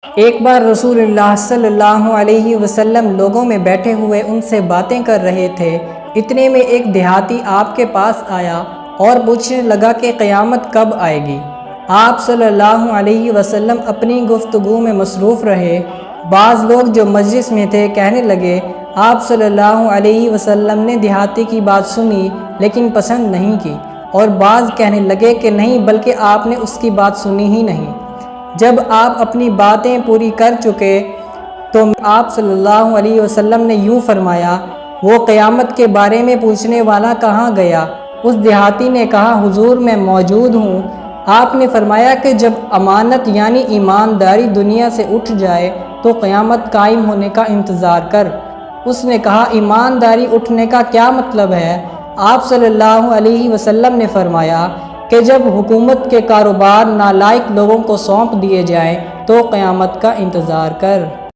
ایک بار رسول اللہ صلی اللہ علیہ وسلم لوگوں میں بیٹھے ہوئے ان سے باتیں کر رہے تھے۔ اتنے میں ایک دیہاتی آپ کے پاس آیا اور پوچھنے لگا کہ قیامت کب آئے گی۔ آپ صلی اللہ علیہ وسلم اپنی گفتگو میں مصروف رہے۔ بعض لوگ جو مجلس میں تھے کہنے لگے، آپ صلی اللہ علیہ وسلم نے دیہاتی کی بات سنی لیکن پسند نہیں کی، اور بعض کہنے لگے کہ نہیں بلکہ آپ نے اس کی بات سنی ہی نہیں۔ جب آپ اپنی باتیں پوری کر چکے تو آپ صلی اللہ علیہ وسلم نے یوں فرمایا، وہ قیامت کے بارے میں پوچھنے والا کہاں گیا؟ اس دیہاتی نے کہا، حضور میں موجود ہوں۔ آپ نے فرمایا کہ جب امانت یعنی ایمانداری دنیا سے اٹھ جائے تو قیامت قائم ہونے کا انتظار کر۔ اس نے کہا، ایمانداری اٹھنے کا کیا مطلب ہے؟ آپ صلی اللہ علیہ وسلم نے فرمایا کہ جب حکومت کے کاروبار نالائق لوگوں کو سونپ دیے جائیں تو قیامت کا انتظار کر۔